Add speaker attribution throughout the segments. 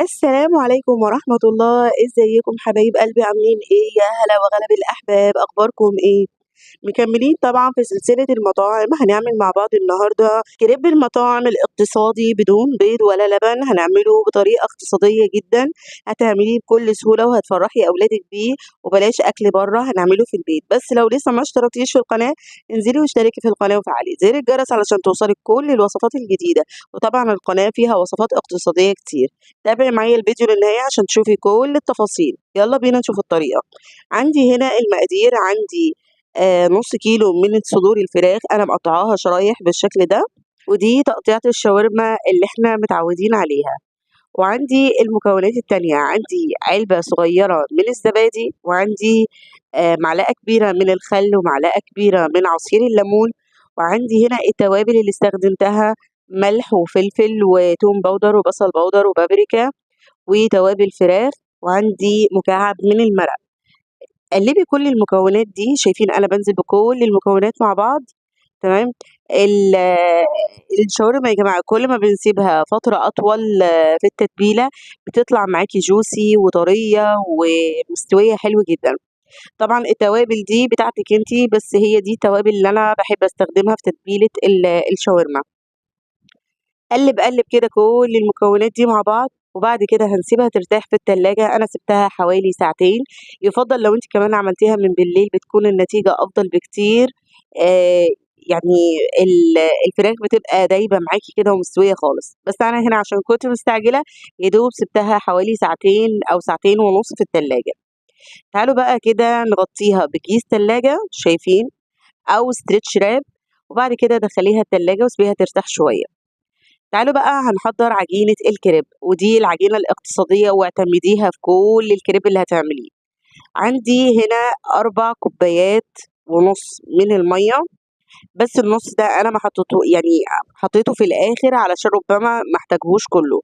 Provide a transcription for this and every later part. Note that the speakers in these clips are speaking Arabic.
Speaker 1: السلام عليكم ورحمة الله، إزيكم حبايب قلبي عاملين إيه؟ يا هلا وغلا بالأحباب، أخباركم إيه؟ مكملين طبعًا في سلسلة المطاعم، هنعمل مع بعض النهارده كريب المطاعم الاقتصادي بدون بيض ولا لبن، هنعمله بطريقة اقتصادية جدًا، هتعمليه بكل سهولة وهتفرحي أولادِك بيه، وبلاش أكل برّه، هنعمله في البيت. بس لو لسه ما اشتركتيش في القناة، انزلي واشتركي في القناة وفعلي زر الجرس علشان توصلِك كل الوصفات الجديدة، وطبعًا القناة فيها وصفات اقتصادية كتير. تابعي معايا الفيديو للنهاية عشان تشوفي كل التفاصيل. يالّا بينا نشوف الطريقة. عندي هنا المقادير، عندي نُص كيلو من صدور الفراخ أنا مقطّعاها شرايح بالشكل ده، ودي تقطيعة الشاورما اللي إحنا متعودين عليها. وعندي المكونات التانية، عندي علبة صغيرة من الزبادي، وعندي معلقة كبيرة من الخل، ومعلقة كبيرة من عصير الليمون، وعندي هنا التوابل اللي استخدمتها ملح وفلفل وتوم باودر وبصل باودر وبابريكا وتوابل فراخ، وعندي مكعب من المرق. قلّبي كل المكونات دي، شايفين أنا بانزل بكل المكونات مع بعض، تمام. ال الشاورما يا جماعة كل ما بنسيبها فترة أطول في التتبيلة، بتطلع معاكِ juicy وطرية ومستوية حلو جدًا. طبعًا التوابل دي بتاعتِك أنتِ، بس هي دي التوابل اللي أنا باحب أستخدمها في تتبيلة الشاورما. قلِّب كده كل المكونات دي مع بعض، وبعد كده هنسيبها ترتاح في التلاجة، أنا سِبتها حوالي ساعتين، يُفضّل لو أنتِ كمان عملتيها من بالليل بتكون النتيجة أفضل بكتير. آآ يعني ال الفراخ بتبقى دايبة معاكِ كده ومستوية خالص، بس أنا هنا عشان كنت مستعجلة يا دوب سِبتها حوالي ساعتين أو ساعتين ونُص في التلاجة. تعالوا بقى كده نغطّيها بكيس تلاجة شايفين، أو stretch wrap، وبعد كده دخّليها التلاجة وسيبيها ترتاح شوية. تعالوا بقى هنحضّر عجينة الكريب، ودي العجينة الاقتصادية واعتمديها في كل الكريب اللي هتعمليه. عندي هنا 4 كوبايات ونُص من المَيّة، بس النُص ده أنا ما يعني حطيته في الآخر علشان ربما ما احتاجهوش كلّه،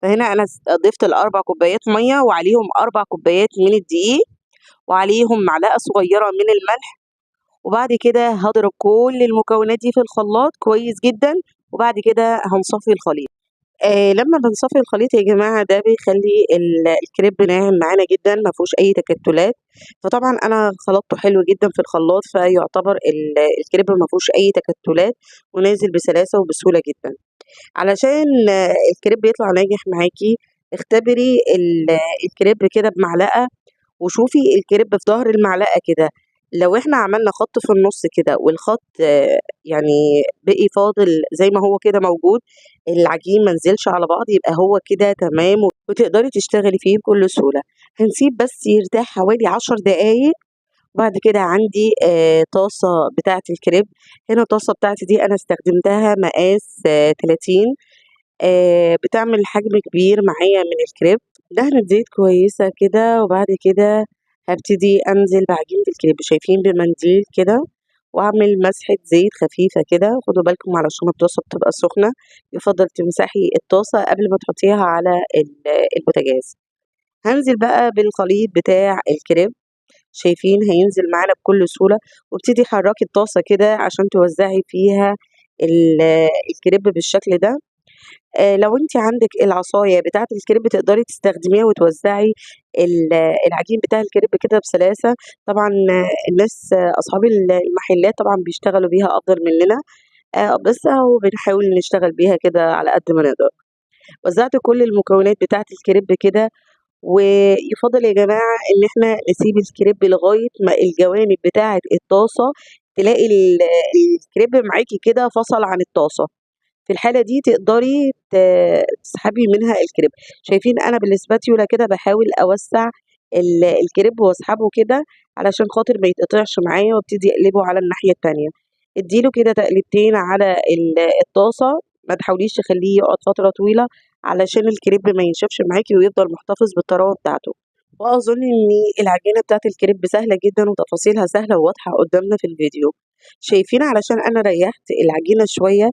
Speaker 1: فهنا أنا ضِفت ال4 كوبايات مَيّة وعليهم 4 كوبايات من الدقيق، وعليهم معلقة صغيّرة من الملح، وبعد كده هاضرب كل المكونات دي في الخلاط كويس جدًا، وبعد كده هنصفّي الخليط. لمّا بنصفّي الخليط يا جماعة ده بيخلّي الكريب ناعم معانا جدًا، ما فيهوش أي تكتُّلات، فطبعًا أنا خلطته حلو جدًا في الخلاط، فيعتبر الكريب ما فيهوش أي تكتُّلات ونازل بسلاسة وبسهولة جدًا. علشان الكريب يطلع ناجح معاكِ، اختبري الكريب كده بمعلقة وشوفي الكريب في ضهر المعلقة كده، لو إحنا عملنا خَط في النُص كده والخَط يعني بقي فاضل زي ما هو كده موجود، العجين ما نزلش على بعض، يبقى هو كده تمام وتقدري تشتغلي فيه بكل سهولة. هنسيب بس يرتاح حوالي 10 دقايق، وبعد كده عندي طاسة بتاعة الكريب، هنا الطاسة بتاعتي دي أنا استخدمتها مقاس 30، بتعمل حجم كبير معايا من الكريب. دهنة زيت كويسة كده، وبعد كده هابتدي أنزل بعجينة الكريب، شايفين بمنديل كده، وأعمل مسحة زيت خفيفة كده، خدوا بالكم علشان الطاسة بتبقى سخنة، يُفضّل تمسحي الطاسة قبل ما تحطيها على البوتاجاز. هانزل بقى بالخليط بتاع الكريب، شايفين هينزل معانا بكل سهولة، وابتدي حرّكي الطاسة كده عشان توزّعي فيها ال الكريب بالشكل ده. لو أنتِ عندِك العصاية بتاعة الكريب تقدري تستخدميها وتوزّعي العجين بتاع الكريب كده بسلاسة، طبعًا الناس أصحاب المحلات طبعًا بيشتغلوا بيها أفضل مننا، بس أهو بنحاول نشتغل بيها كده على قد ما نقدر. وزّعت كل المكونات بتاعة الكريب كده، ويُفضّل يا جماعة إن إحنا نسيب الكريب لغاية ما الجوانب بتاعة الطاسة تلاقي الكريب معاكِ كده فصل عن الطاسة. في الحالة دي تقدري تسحبي منها الكريب، شايفين أنا بالإسباتيولا كده باحاول أوسّع الكريب وأسحبه كده علشان خاطر ما يتقطعش معايا وابتدي أقلبه على الناحية التانية، ادّي له كده تقليبتين على الطاسة، ما تحاوليش تخلّيه يقعد فترة طويلة علشان الكريب ما ينشفش معاكِ ويفضل محتفظ بالطراوة بتاعته. وأظن إن العجينة بتاعة الكريب سهلة جدًا وتفاصيلها سهلة وواضحة قدّامنا في الفيديو، شايفين علشان أنا ريّحت العجينة شوية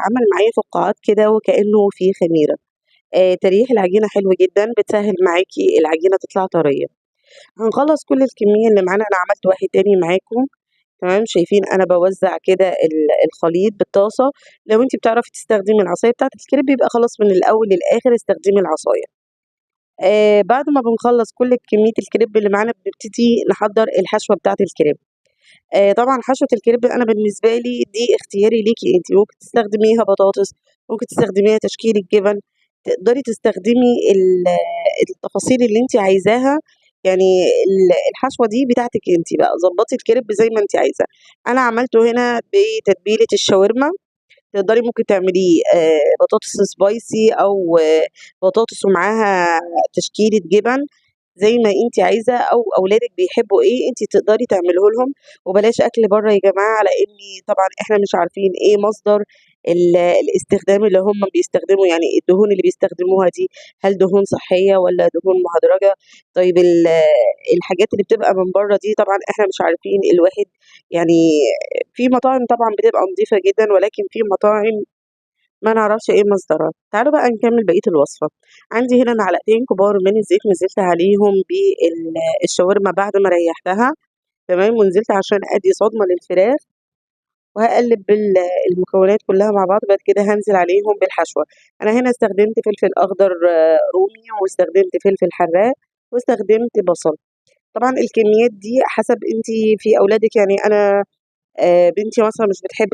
Speaker 1: عمل معايا فقاعات كده وكأنه في خميرة. ترييح العجينة حلو جدًا، بتسهّل معاكِ العجينة تطلع طرية. هنخلّص كل الكمية اللي معانا، أنا عملت واحد تاني معاكم، تمام، شايفين أنا باوزّع كده الخليط بالطاسة. لو أنتِ بتعرفي تستخدمي العصاية بتاعة الكريب يبقى خلاص من الأول للآخر استخدمي العصاية. بعد ما بنخلّص كل كمية الكريب اللي معانا بنبتدي نحضّر الحشوة بتاعة الكريب. طبعًا حشوة الكريب أنا بالنسبة لي دي اختياري ليكِ أنتِ، ممكن تستخدميها بطاطس، ممكن تستخدميها تشكيلة جبن، تقدري تستخدمي التفاصيل اللي أنتِ عايزاها، يعني الحشوة دي بتاعتِك أنتِ بقى، ضبّطي الكريب زي ما أنتِ عايزة. أنا عملته هنا بتتبيلة الشاورما، تقدري ممكن تعمليه بطاطس spicy أو بطاطس ومعاها تشكيلة جبن. زي ما أنتِ عايزة أو أولادِك بيحبوا إيه أنتِ تقدري تعمليه لهم، وبلاش أكل برّه يا جماعة، لإن طبعًا إحنا مش عارفين إيه مصدر الاستخدام اللي هم بيستخدموا، يعني الدهون اللي بيستخدموها دي هل دهون صحية والّا دهون مهدرجة؟ طيب الحاجات اللي بتبقى من برّه دي طبعًا إحنا مش عارفين الواحد يعني في مطاعم طبعًا بتبقى نضيفة جدًا، ولكن في مطاعم ما نعرفش إيه مصدرها. تعالوا بقى نكمّل بقية الوصفة. عندي هنا معلقتين كبار من الزيت نزلت عليهم الشاورما بعد ما ريّحتها، تمام، ونزلت عشان أدّي صدمة للفراخ، وهاقلّب المكونات كلّها مع بعض، بعد كده هانزل عليهم بالحشوة. أنا هنا استخدمت فلفل أخضر رومي، واستخدمت فلفل حراق، واستخدمت بصل. طبعًا الكميات دي حسب أنتِ في أولادِك، يعني أنا بنتي مثلًا مش بتحب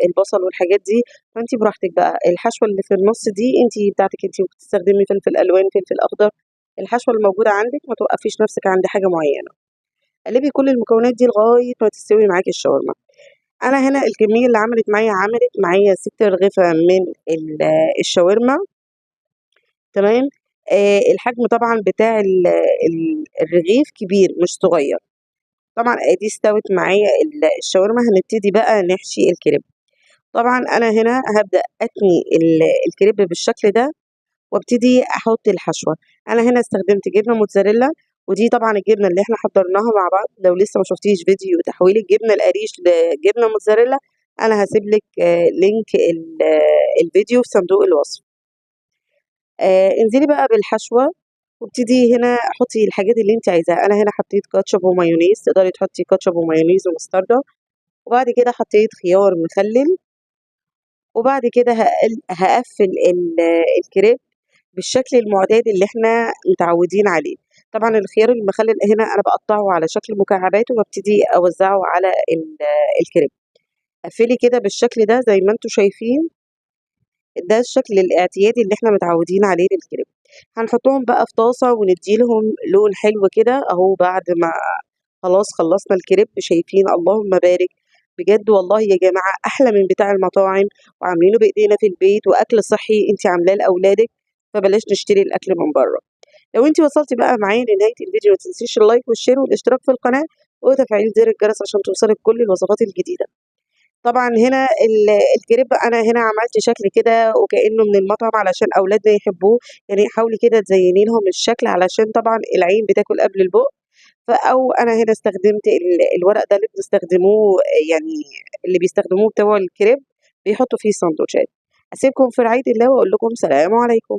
Speaker 1: البصل والحاجات دي، فأنتِ براحتك بقى. الحشوة اللي في النُص دي أنتِ بتاعتِك أنتِ، ممكن تستخدمي فلفل ألوان، فلفل أخضر، الحشوة الموجودة عندِك، ما توقّفيش نفسِك عند حاجة معيّنة. قلّبي كل المكونات دي لغاية ما تستوي معاكِ الشاورما. أنا هنا الكمية اللي عملت معايا 6 رغيفة من الشاورما، تمام. الحجم طبعًا بتاع الرغيف كبير مش صغير. طبعًا أدي استوت معايا الشاورما، هنبتدي بقى نحشي الكريب. طبعًا أنا هنا هابدأ أتني الكريب بالشكل ده، وابتدي أحط الحشوة. أنا هنا استخدمت جبنة موتزاريلا، ودي طبعًا الجبنة اللي إحنا حضّرناها مع بعض. لو لسه ما شُفتيش فيديو تحويل الجبنة القريش لجبنة موتزاريلا، أنا هاسيب لِك لينك الفيديو في صندوق الوصف. انزلي بقى بالحشوة، وابتدي هنا حُطّي الحاجات اللي أنتِ عايزاها. أنا هنا حطيت كاتشب ومايونيز، تقدري تحطّي كاتشب ومايونيز ومستردة، وبعد كده حطيت خيار مخلل، وبعد كده هاقفّل الكريب بالشكل المعتاد اللي إحنا متعودين عليه. طبعًا الخيار المخلل هنا أنا باقطّعه على شكل مكعبات، وبابتدي أوزّعه على الكريب. قفّلي كده بالشكل ده زي ما أنتم شايفين، ده الشكل الاعتيادي اللي إحنا متعودين عليه للكريب. هنحطّهم بقى في طاسة وندّي لهم لون حلو كده أهو بعد ما خلاص خلّصنا الكريب. شايفين اللهم بارك، بجد والله يا جماعة أحلى من بتاع المطاعم، وعاملينه بإيدينا في البيت، وأكل صحّي أنتِ عاملاه لأولادِك، فبلاش نشتري الأكل من برّه. لو أنتِ وصلتِ بقى معايا لنهاية الفيديو ما تنسيش اللايك والشير والاشتراك في القناة، وتفعيل زر الجرس عشان توصلِك كل الوصفات الجديدة. طبعًا هنا الكريب أنا هنا عملت شكل كده وكإنه من المطعم علشان أولادنا يحبوه، يعني حاولي كده تزيّني لهم الشكل علشان طبعًا العين بتاكل قبل البُق. أو أنا هنا استخدمت الورق ده اللي بتستخدموه، يعني اللي بيستخدموه بتوع الكريب بيحطّوا فيه الساندوتشات. أسيبكم في رعاية الله وأقول لكم سلام عليكم.